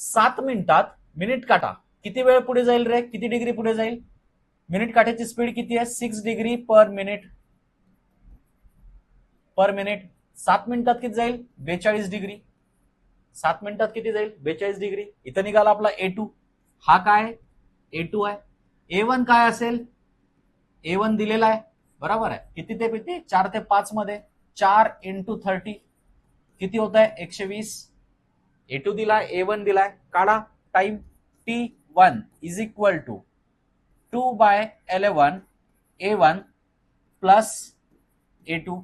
7 मिनिटात मिनिट काटा किती वेळ पुढे जाईल रे, किती डिग्री पुढे जाईल? मिनिट काट्याची स्पीड किती आहे? 6 डिग्री पर मिनिट. 7 मिनिटात किती जाईल? 42 डिग्री. 7 मिनिटात किती जाईल? 42 डिग्री. इथं निघाला आपला A2. हा काय? A2 आहे. A1 काय असेल? A1 दिलेला आहे, बरोबर आहे. किती ते किती? 4 ते 5 मध्ये 4 × 30 किती होत आहे? 120. A2 दिलाय, A1 दिलाय. काढा time. T1 is equal to 2/11 A1 plus A2.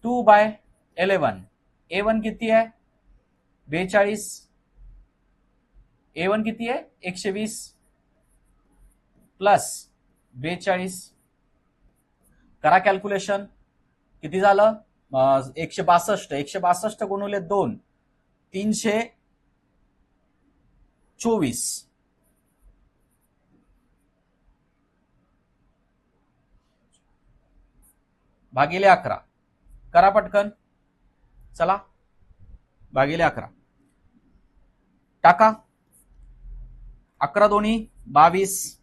2/11 A1 किती आहे? 42. A1 किती आहे? 120 प्लस 42. करा कॅल्क्युलेशन. किती झालं? 162. 162 गुणिले 2 324. भागिले 11. करा पटकन. चला, भागिले 11 टाका. 11 दोन्ही 22.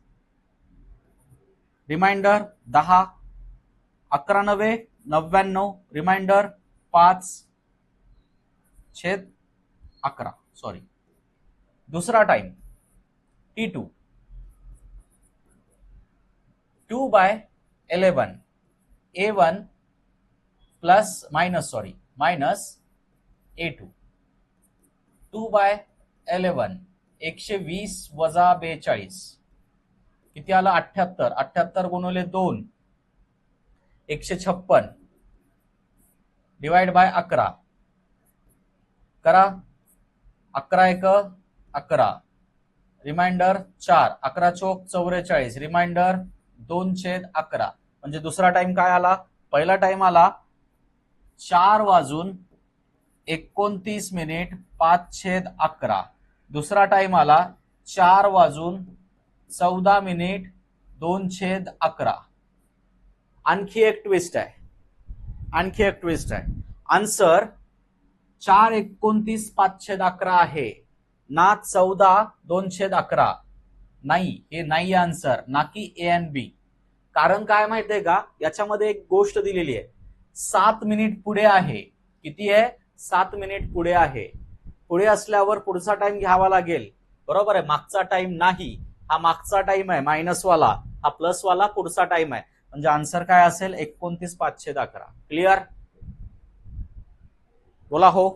रिमाइंडर 10. 11 9 99. रिमाइंडर 5/11. सॉरी. दूसरा time T2 2/11 A1 plus minus A2. 2/11 120 वजा 42 किती आलं? 78. 78 गुणिले 2 156 डिवाइड बाय 11. करा. 11 1 11. रिमाइंडर 4. 11 चोक 44. रिमाइंडर 2/11. म्हणजे दुसरा टाइम काय आला? पहिला टाइम आला 4:29 5/11. दुसरा टाइम आला 4:14 2/11. आणखी एक ट्विस्ट आहे. आन्सर 4:29 5/11 आहे ना 14/2/11. नाही, हे नाही आन्सर, ना की A आणि B. कारण काय माहितीये का? याच्यामध्ये एक गोष्ट दिलेली आहे. 7 मिनिट पुढे आहे. किती आहे? 7 मिनिट पुढे आहे. पुढे असल्यावर पुढचा टाइम घ्यावा लागेल, बरोबर आहे. मागचा टाइम नाही, हा मागचा टाइम आहे मायनस वाला, हा प्लस वाला पुढचा टाइम आहे. म्हणजे आन्सर काय असेल? 29 5/11. क्लिअर? बोला हो.